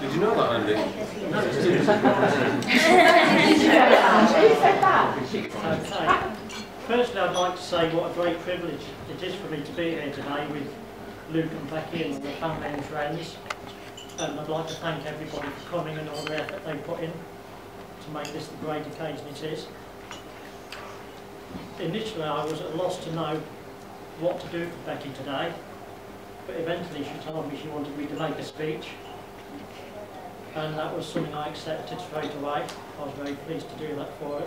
Did you know that, Andy? Firstly, I'd like to say what a great privilege it is for me to be here today with Luke and Becky and all the family and friends. And I'd like to thank everybody for coming and all the effort they put in to make this the great occasion it is. Initially, I was at a loss to know what to do for Becky today, but eventually she told me she wanted me to make a speech, and that was something I accepted straight away. I was very pleased to do that for her.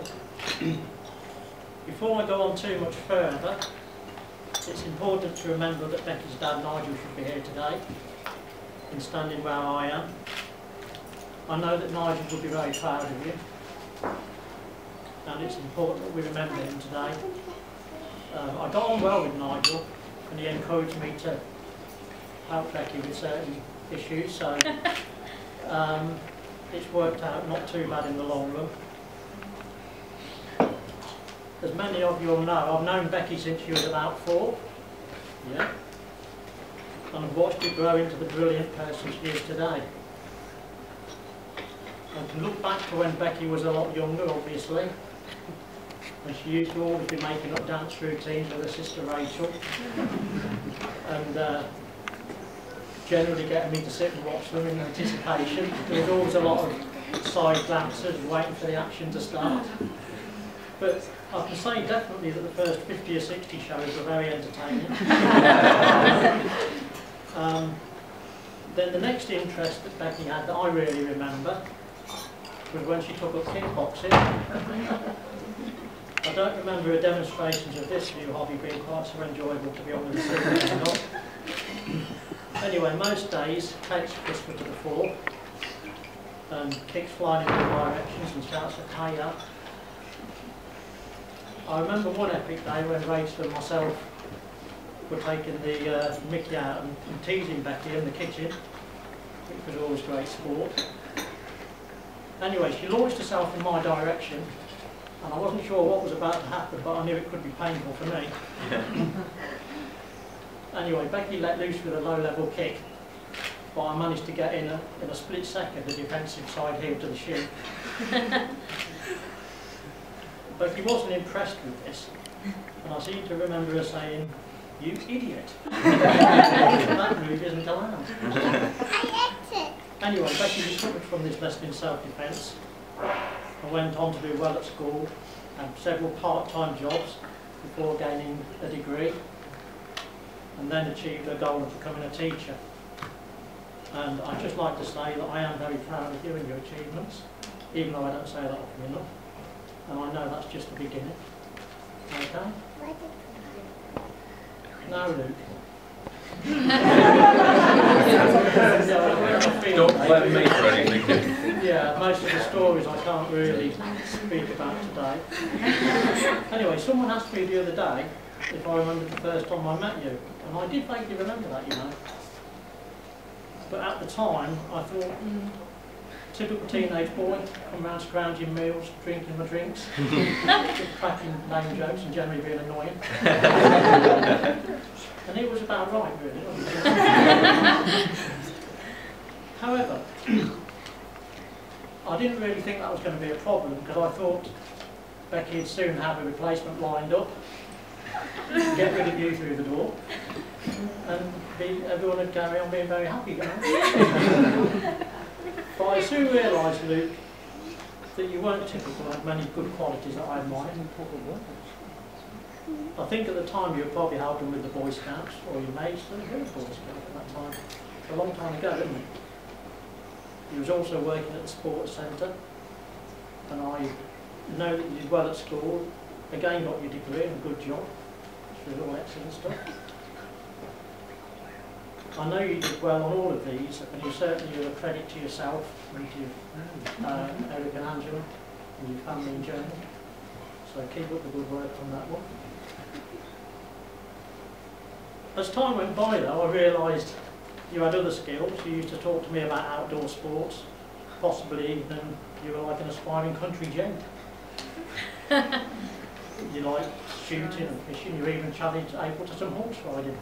Before I go on too much further, it's important to remember that Becky's dad Nigel should be here today, and standing where I am. I know that Nigel will be very proud of you, and it's important that we remember him today. I got on well with Nigel, and he encouraged me to help Becky with certain issues, so it's worked out not too bad in the long run. As many of you will know, I've known Becky since she was about 4, yeah, and I've watched her grow into the brilliant person she is today. I can look back to when Becky was a lot younger, obviously, and she used to always be making up dance routines with her sister Rachel, and generally getting me to sit and watch them in anticipation. There was always a lot of side glances waiting for the action to start. But I can say definitely that the first 50 or 60 shows were very entertaining. Then the next interest that Becky had that I really remember was when she took up kickboxing. I don't remember her demonstrations of this new hobby being quite so enjoyable, to be honest. Anyway, most days, Kate's whisper to the fore, and kicks flying in all directions and shouts at "Hey up." I remember one epic day when Rachel and myself were taking the mickey out and teasing Becky in the kitchen, which was always great sport. Anyway, she launched herself in my direction, and I wasn't sure what was about to happen, but I knew it could be painful for me. Anyway, Becky let loose with a low-level kick, but I managed to get in a split second the defensive side heel to the shin. Becky wasn't impressed with this, and I seem to remember her saying, "You idiot! That move isn't allowed." Anyway, Becky recovered from this lesson in self-defence and went on to do well at school, had several part-time jobs before gaining a degree, and then achieved her goal of becoming a teacher. And I'd just like to say that I am very proud of you and your achievements, even though I don't say that often enough. And I know that's just the beginning. Okay? Now, Luke. Don't let me for anything. Yeah, most of the stories I can't really speak about today. Anyway, someone asked me the other day if I remembered the first time I met you, and I did vaguely remember that, you know. But at the time, I thought, typical teenage boy, come round scrounging meals, drinking my drinks, cracking lame jokes and generally being annoying. And it was about right, really. However, I didn't really think that was going to be a problem, because I thought Becky would soon have a replacement lined up, get rid of you through the door, and everyone would carry on being very happy. You know? But I soon realised, Luke, that you weren't typical and had many good qualities that I admired. I think at the time you were probably helping with the Boy Scouts, or you may still be a Boy Scout at that time. It's a long time ago, isn't it? You was also working at the sports centre, and I know that you did well at school, again got your degree and a good job, which was all excellent stuff. I know you did well on all of these, and you certainly are a credit to yourself and to Eric and Angela and your family in general. So keep up the good work on that one. As time went by though, I realised you had other skills. You used to talk to me about outdoor sports, possibly even you were like an aspiring country gent. You liked shooting and fishing, you even challenged April to some horse riding.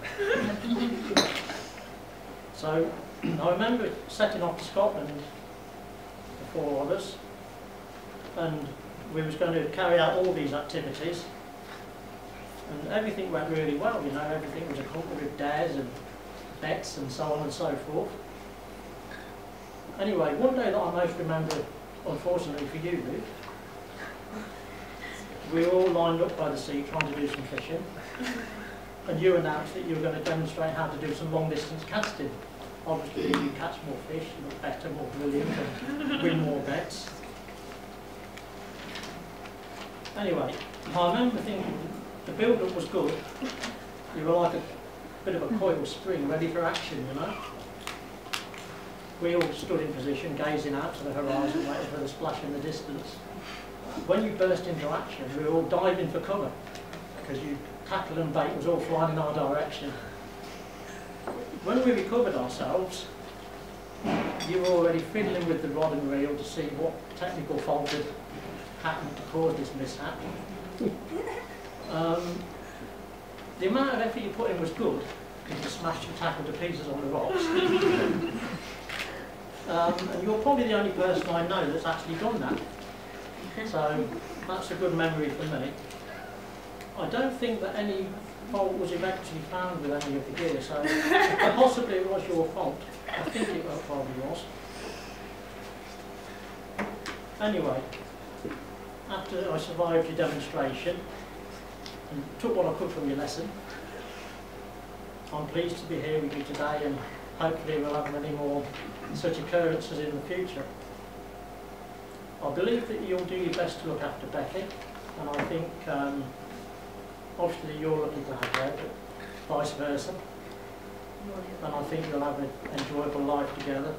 So I remember setting off to Scotland, the 4 of us, and we was going to carry out all these activities, and everything went really well, you know, everything was accompanied with dares and bets and so on and so forth. Anyway, one day that I most remember, unfortunately for you, Luke, we were all lined up by the sea trying to do some fishing, and you announced that you were going to demonstrate how to do some long distance casting. Obviously you catch more fish, look better, more brilliant, and win more bets. Anyway, I remember thinking the build-up was good. You were like a bit of a coiled spring ready for action, you know. We all stood in position, gazing out to the horizon, waiting for the splash in the distance. When you burst into action, we were all diving for cover, because you tackle and bait was all flying in our direction. When we recovered ourselves, you were already fiddling with the rod and reel to see what technical fault had happened to cause this mishap. The amount of effort you put in was good, because you smashed your tackle to pieces on the rocks. And you're probably the only person I know that's actually done that. So that's a good memory for me. I don't think that any fault was eventually found with any of the gear, so possibly it was your fault. I think it probably was. Anyway, after I survived your demonstration and took what I could from your lesson, I'm pleased to be here with you today, and hopefully we'll have many more such occurrences in the future. I believe that you'll do your best to look after Becky, and I think obviously you're lucky to have her, but vice versa. And I think you'll have an enjoyable life together.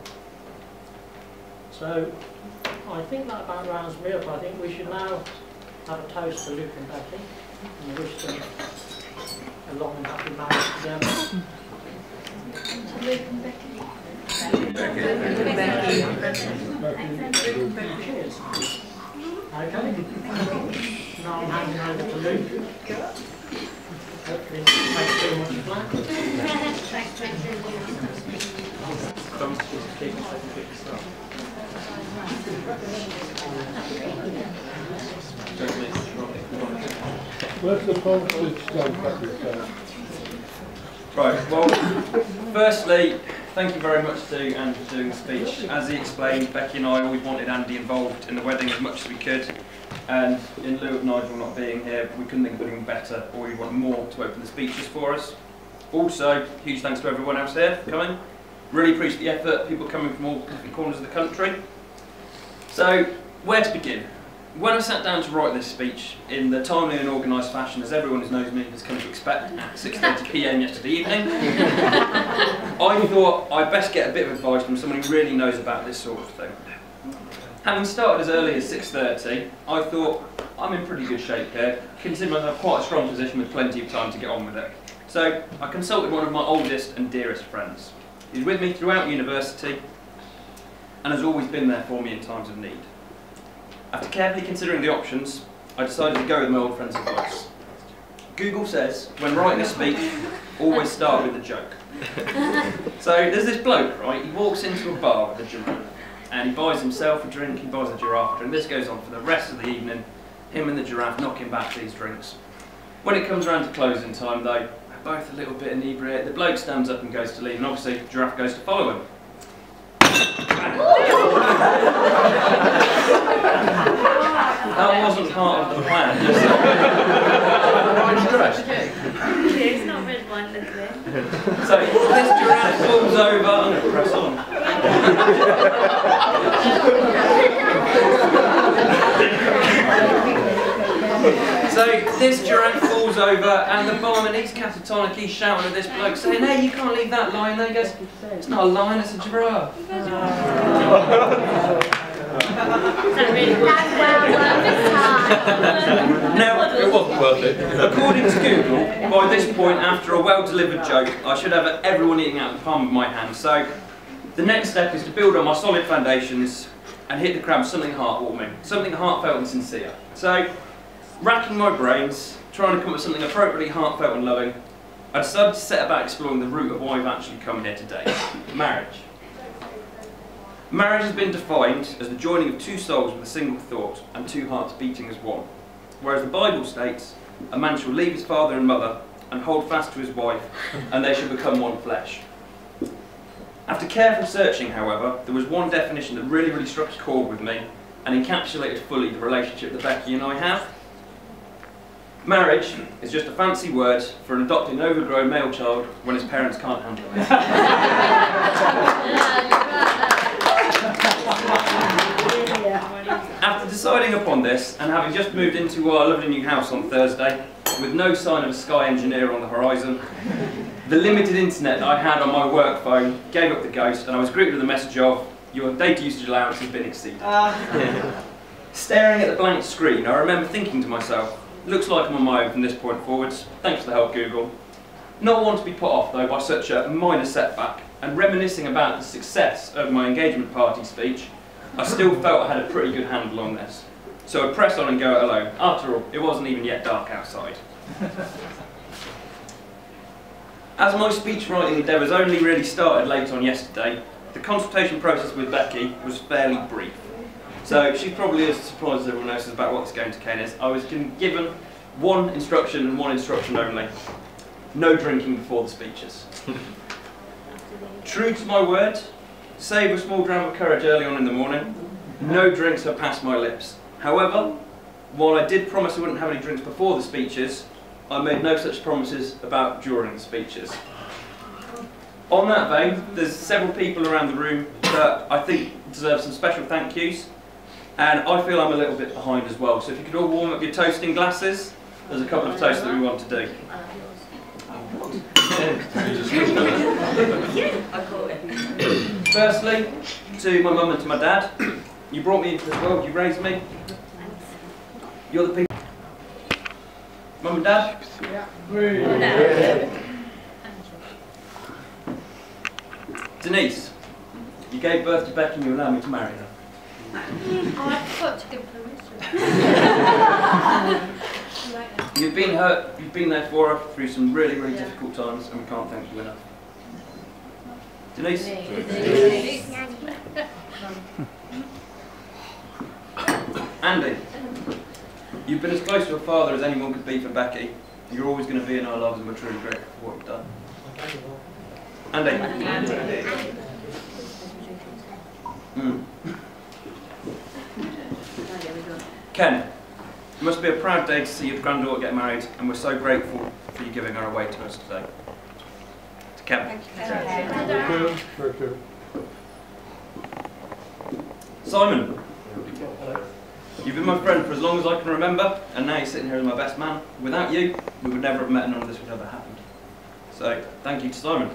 So I think that about rounds me up. I think we should now have a toast to Luke and Becky and wish them a long and happy marriage together. Luke and Becky. Cheers. Okay. Now I'm handing over to Luke. Hopefully it makes too much flat. Where's the postage stamp at this time? Right, well, firstly, thank you very much to Andy for doing the speech. As he explained, Becky and I always wanted Andy involved in the wedding as much as we could, and in lieu of Nigel not being here, we couldn't think of anything better, or we want more to open the speeches for us. Also, huge thanks to everyone else here for coming. Really appreciate the effort, people coming from all different corners of the country. So, where to begin? When I sat down to write this speech in the timely and organised fashion, as everyone who knows me has come to expect, at 6:30 PM yesterday evening, I thought I'd best get a bit of advice from someone who really knows about this sort of thing. Having started as early as 6:30, I thought I'm in pretty good shape here, considering I have quite a strong position with plenty of time to get on with it. So I consulted one of my oldest and dearest friends. He's with me throughout university and has always been there for me in times of need. After carefully considering the options, I decided to go with my old friend's advice. Google says, when writing a speech, always start with a joke. So there's this bloke, right, he walks into a bar with a giraffe, and he buys himself a drink, he buys a giraffe a drink. This goes on for the rest of the evening, him and the giraffe knocking back these drinks. When it comes around to closing time though, they're both a little bit inebriated. The bloke stands up and goes to leave, and obviously the giraffe goes to follow him. That wasn't part of the plan. It's not red wine, look there. So this giraffe falls over. I'm going to press on. So this giraffe falls over, and the barman, he's catatonic, he's shouting at this bloke, saying, "Hey, you can't leave that lion there." He goes, "It's not a lion, it's a giraffe." Now, It wasn't worth it. according to Google, by this point, after a well-delivered joke, I should have everyone eating out the palm of my hand. So the next step is to build on my solid foundations and hit the crowd with something heartwarming, something heartfelt and sincere. So, racking my brains, trying to come up with something appropriately heartfelt and loving, I decided to set about exploring the root of why we've actually come here today. Marriage. Marriage has been defined as the joining of two souls with a single thought and two hearts beating as one. Whereas the Bible states, a man shall leave his father and mother and hold fast to his wife, and they shall become one flesh. After careful searching, however, there was one definition that really struck a chord with me and encapsulated fully the relationship that Becky and I have. Marriage is just a fancy word for an adopted and overgrown male child when his parents can't handle it. After deciding upon this, and having just moved into our lovely new house on Thursday, with no sign of a sky engineer on the horizon, the limited internet that I had on my work phone gave up the ghost, and I was greeted with a message of, your data usage allowance has been exceeded. Staring at the blank screen, I remember thinking to myself, looks like I'm on my own from this point forwards, thanks for the help, Google. Not one to be put off, though, by such a minor setback, and reminiscing about the success of my engagement party speech, I still felt I had a pretty good handle on this. So I'd press on and go it alone. After all, it wasn't even yet dark outside. As my speech writing endeavours only really started late on yesterday, the consultation process with Becky was fairly brief. So she's probably as surprised as everyone else is about what this going to cane is. I was given one instruction and one instruction only. No drinking before the speeches. True to my word, save a small dram of courage early on in the morning, no drinks have passed my lips. However, while I did promise I wouldn't have any drinks before the speeches, I made no such promises about during the speeches. On that vein, there's several people around the room that I think deserve some special thank yous, and I feel I'm a little bit behind as well. So if you could all warm up your toasting glasses, there's a couple of toasts that we want to do. Firstly, to my mum and to my dad, you brought me into this world, you raised me. You're the people. Mum and Dad? Yeah. Denise, you gave birth to Becky and you allowed me to marry her. Oh, I forgot to give permission. You've been hurt, you've been there for her through some really difficult times, and we can't thank you enough. Denise? Andy, you've been as close to a father as anyone could be for Becky. You're always going to be in our lives, and we're truly grateful for what you've done. Andy? Ken, it must be a proud day to see your granddaughter get married, and we're so grateful for you giving her away to us today. To Kevin. Simon, you've been my friend for as long as I can remember, and now you're sitting here as my best man. Without you, we would never have met, and none of this would have ever happened. So, thank you to Simon.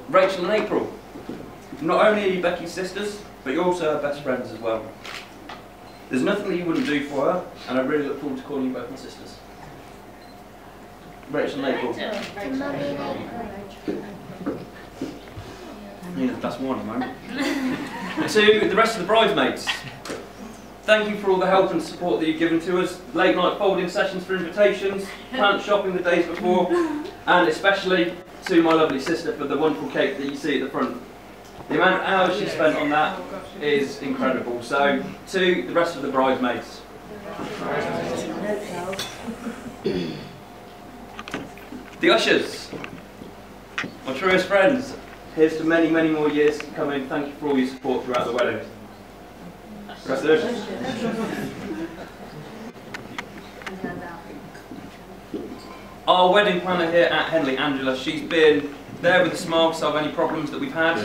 Rachel and April, not only are you Becky's sisters, but you're also her best friends as well. There's nothing that you wouldn't do for her, and I really look forward to calling you both my sisters. Rachel and April. Yeah, that's one at the moment. To the rest of the bridesmaids, thank you for all the help and support that you've given to us. Late night folding sessions for invitations, plant shopping the days before, and especially to my lovely sister for the wonderful cake that you see at the front. The amount of hours she spent on that is incredible. So, to the rest of the bridesmaids. The ushers, my truest friends, here's to many more years coming. Thank you for all your support throughout the wedding. Rest of the ushers. Our wedding planner here at Henley, Angela, she's been there with a smile to solve any problems that we've had.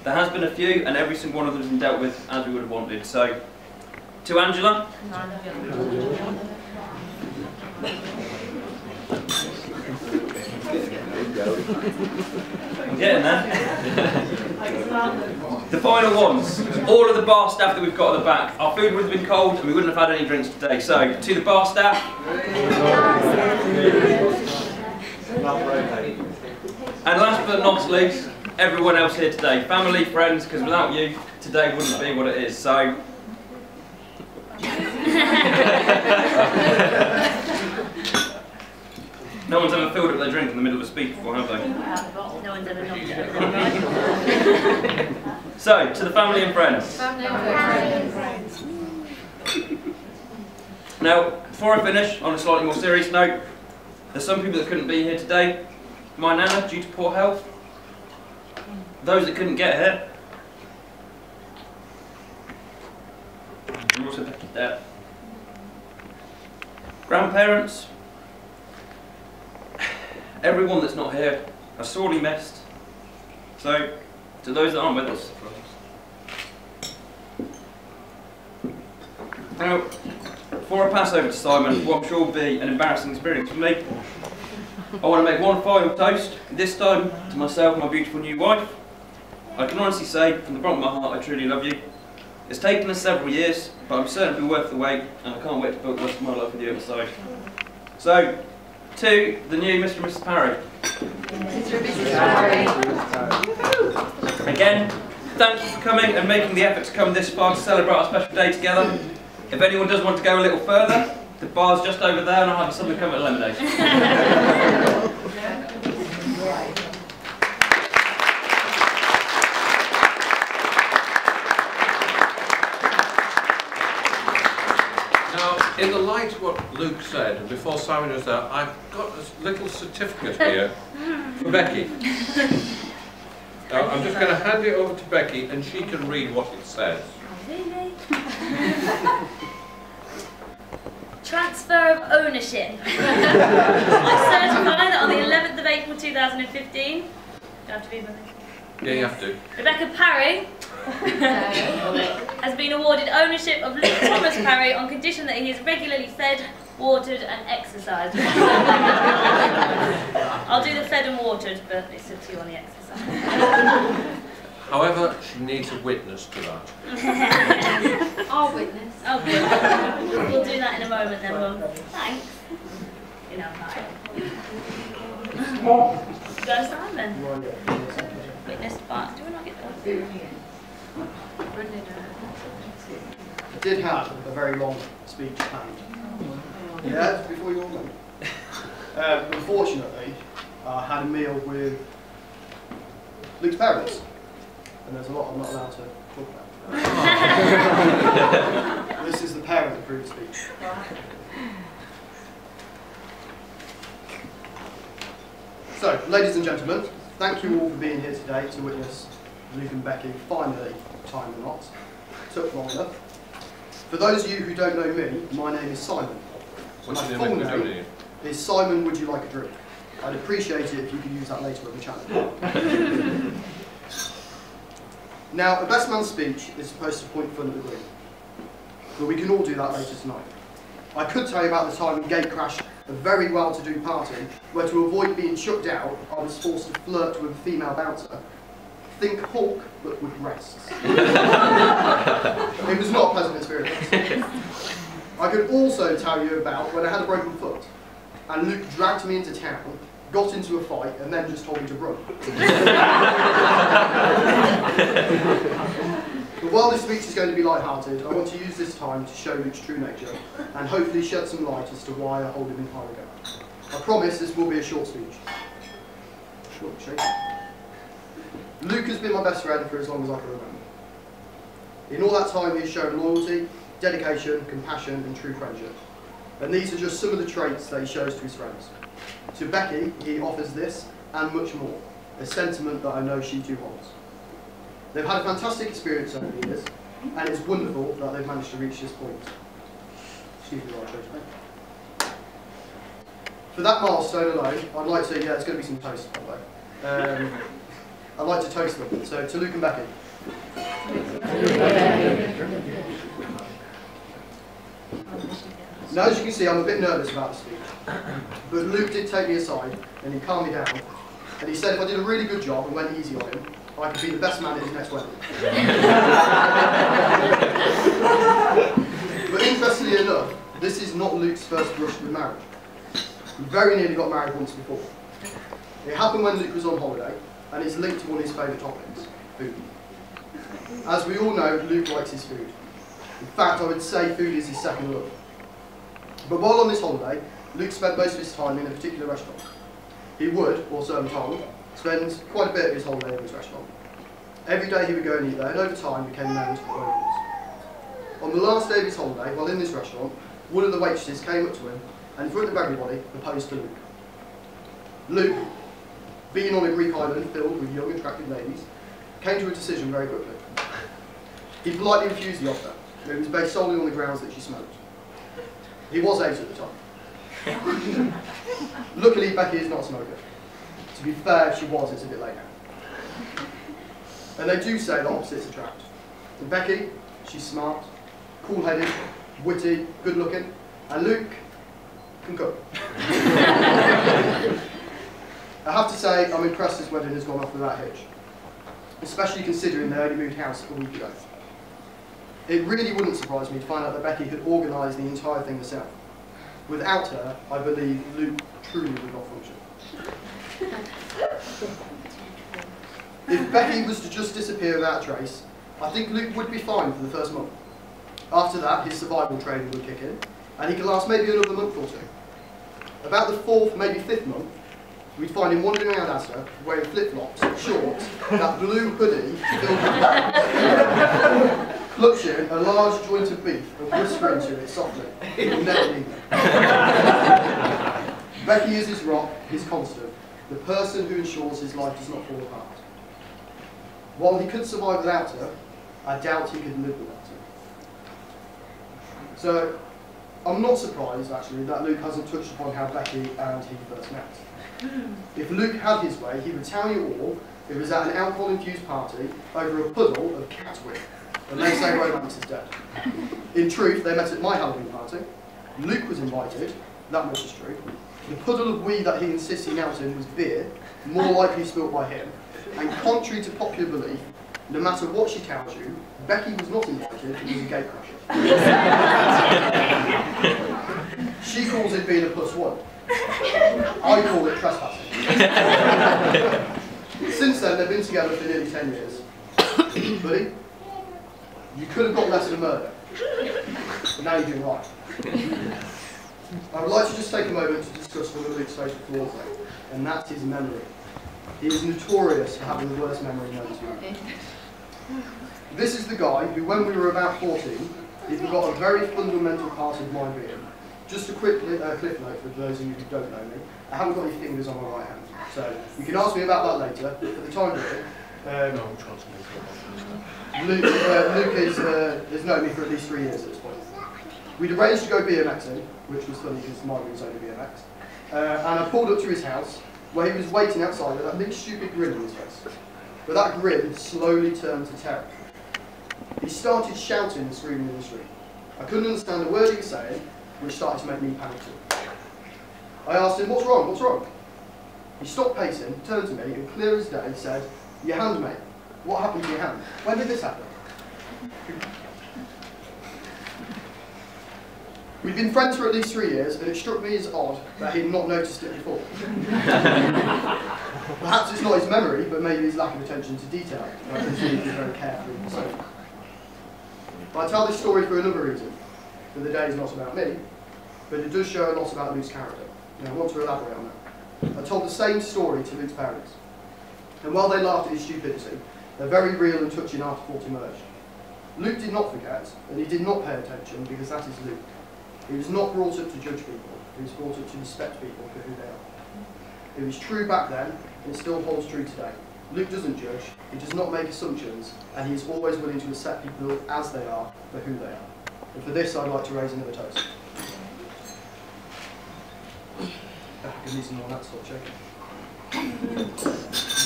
There has been a few, and every single one of them has been dealt with as we would have wanted. So, to Angela. I'm getting there. The final ones. All of the bar staff that we've got at the back. Our food would have been cold and we wouldn't have had any drinks today. So, to the bar staff. And last but not least, everyone else here today. Family, friends, because without you, today wouldn't be what it is. So... No one's ever filled up their drink in the middle of a speech before, have they? No one's ever knocked it. So, to the family and friends. Family and friends. Now, before I finish, on a slightly more serious note, there's some people that couldn't be here today. My nana, due to poor health. Those that couldn't get here. And also Becci's dad. Grandparents. Everyone that's not here are sorely missed. So, to those that aren't with us. Now, before I pass over to Simon, what I'm sure will be an embarrassing experience for me, I want to make one final toast, this time to myself and my beautiful new wife. I can honestly say, from the bottom of my heart, I truly love you. It's taken us several years, but I'm certain it'll be worth the wait, and I can't wait to build the rest of my life with you at my side. So, to the new Mr. and Mrs. Parry. Mr. and Mrs. Parry. Again, thank you for coming and making the effort to come this far to celebrate our special day together. If anyone does want to go a little further, the bar's just over there and I'll have something come at lemonade. Now, in the light of what Luke said, and before Simon was there, I've got a little certificate here for Becci. Now, I'm just going to hand it over to Becci and she can read what it says. Really? Transfer of ownership. I certify that on the 11th of April 2015, do I have to read my name? Yeah, you have to. Rebecca Parry has been awarded ownership of Luke Thomas Parry on condition that he is regularly fed, watered and exercised. I'll do the fed and watered, but it's up to you on the exercise. However, she needs a witness to that. I'll witness. Oh, good. We'll do that in a moment then, Mum. Thanks. You know, hi. Go, Simon. Witness part. Do we not get that? I did have a very long speech planned. Yeah, before you all went. Unfortunately, I had a meal with Luke's parents. And there's a lot I'm not allowed to talk about. This is the parent-approved speech. So, ladies and gentlemen, thank you all for being here today to witness Luke and Becci finally tying the knot. Took long enough. For those of you who don't know me, my name is Simon. My full name is Simon Would You Like a Drink? I'd appreciate it if you could use that later on the channel. Now, a best man's speech is supposed to point fun at the group, but we can all do that later tonight. I could tell you about the time we gate crashed a very well-to-do party, where to avoid being chucked out, I was forced to flirt with a female bouncer. Think Hulk, but with breasts. It was not a pleasant experience. I could also tell you about when I had a broken foot, and Luke dragged me into town, got into a fight, and then just told me to run. But while this speech is going to be light-hearted, I want to use this time to show Luke's true nature, and hopefully shed some light as to why I hold him in high regard. I promise this will be a short speech. Short, shake. Luke has been my best friend for as long as I can remember. In all that time, he has shown loyalty, dedication, compassion, and true friendship. And these are just some of the traits that he shows to his friends. To Becci, he offers this and much more, a sentiment that I know she too holds. They've had a fantastic experience over the years, and it's wonderful that they've managed to reach this point. Excuse me while I change my name. For that milestone alone, I'd like to, yeah, it's going to be some toast, by the way. I'd like to toast them. So, to Luke and Becci. Now, as you can see, I'm a bit nervous about the speech. But Luke did take me aside, and he calmed me down. And he said if I did a really good job and went easy on him, I could be the best man at his next wedding. But interestingly enough, this is not Luke's first brush with marriage. He very nearly got married once before. It happened when Luke was on holiday, and it's linked to one of his favourite topics, food. As we all know, Luke likes his food. In fact, I would say food is his second love. But while on this holiday, Luke spent most of his time in a particular restaurant. He would, or so I'm told, spend quite a bit of his holiday in this restaurant. Every day he would go and eat there, and over time became known to the locals. On the last day of his holiday, while in this restaurant, one of the waitresses came up to him and in front of everybody proposed to Luke. Luke, being on a Greek island filled with young, attractive ladies, came to a decision very quickly. He politely refused the offer. It was based solely on the grounds that she smoked. He was 8 at the time. Luckily, Becci is not a smoker. To be fair, if she was, it's a bit late now. And they do say that opposites attract. And Becci, she's smart, cool-headed, witty, good-looking, and Luke can cook. I have to say, I'm impressed this wedding has gone off without a hitch, especially considering they only moved house a week ago. It really wouldn't surprise me to find out that Becci had organised the entire thing herself. Without her, I believe Luke truly would not function. If Becci was to just disappear without a trace, I think Luke would be fine for the first month. After that, his survival training would kick in, and he could last maybe another month or two. About the 4th, maybe 5th month, we'd find him wandering around Asda, wearing flip-flops, shorts, that blue hoodie filled with clutching a large joint of beef and whispering to it softly. He'll never leave it. Becci is his rock, his constant, the person who ensures his life does not fall apart. While he could survive without her, I doubt he could live without her. So, I'm not surprised, actually, that Luke hasn't touched upon how Becci and he first met. If Luke had his way, he would tell you all it was at an alcohol-infused party over a puddle of cat wit, and they say romance is dead. In truth, they met at my Halloween party. Luke was invited, that much is true. The puddle of wee that he insists he knelt in was beer, more likely spilt by him, and contrary to popular belief, no matter what she tells you, Becci was not invited, he was a gatecrasher. She calls it being a +1. I call it trespassing. Since then, they've been together for nearly 10 years. Buddy, you could have got less than a murder. Now you're doing right. I would like to just take a moment to discuss one of Luke's fatal flaws, and that's his memory. He is notorious for having the worst memory known to man. This is the guy who, when we were about 14, he forgot a very fundamental part of my being. Just a quick cliff note for those of you who don't know me. I haven't got any fingers on my right hand, so you can ask me about that later. But for the time being, Luke has known me for at least 3 years at this point. We'd arranged to go BMXing, which was funny because mine was only BMX, and I pulled up to his house where he was waiting outside with that big stupid grin on his face. But that grin slowly turned to terror. He started shouting and screaming in the street. I couldn't understand a word he was saying, which started to make me panic too. I asked him, "What's wrong? What's wrong?" He stopped pacing, turned to me, and clear as day said, "Your hand, mate. What happened to your hand? When did this happen?" We'd been friends for at least 3 years, and it struck me as odd that he'd not noticed it before. Perhaps it's not his memory, but maybe his lack of attention to detail. I can see he's very careful and so. But I tell this story for another reason. For the day is not about me, but it does show a lot about Luke's character. And I want to elaborate on that. I told the same story to Luke's parents. And while they laughed at his stupidity, a very real and touching afterthought emerged. Luke did not forget, and he did not pay attention, because that is Luke. He was not brought up to judge people, he was brought up to respect people for who they are. It was true back then, and it still holds true today. Luke doesn't judge, he does not make assumptions, and he is always willing to accept people as they are for who they are. And for this, I'd like to raise another toast. Give me some more, that stop shaking.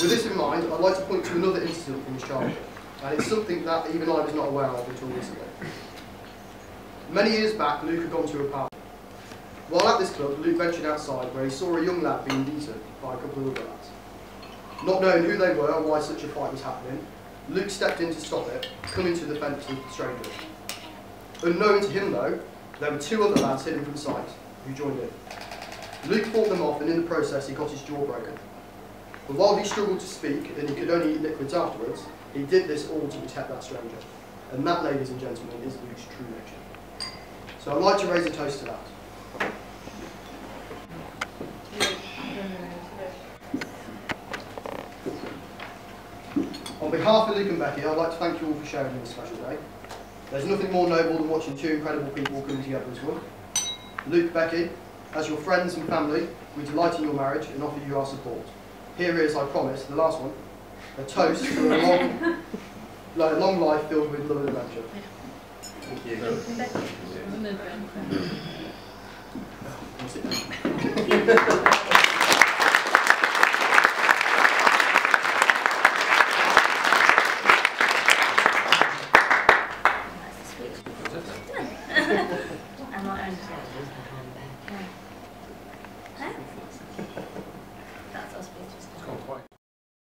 With this in mind, I'd like to point to another incident from his childhood, and it's something that even I was not aware of until recently. Many years back, Luke had gone to a party. While at this club, Luke ventured outside where he saw a young lad being beaten by a couple of other lads. Not knowing who they were or why such a fight was happening, Luke stepped in to stop it, coming to the defence of the stranger. Unknown to him though, there were 2 other lads hidden from sight, who joined in. Luke fought them off, and in the process he got his jaw broken. But while he struggled to speak and he could only eat liquids afterwards, he did this all to protect that stranger. And that, ladies and gentlemen, is Luke's true nature. So I'd like to raise a toast to that. On behalf of Luke and Becky, I'd like to thank you all for sharing this special day. There's nothing more noble than watching two incredible people come together as one. Luke, Becky, as your friends and family, we delight in your marriage and offer you our support. Here is, I promise, the last one, a toast for a long life filled with love and adventure. Thank you. Sit down.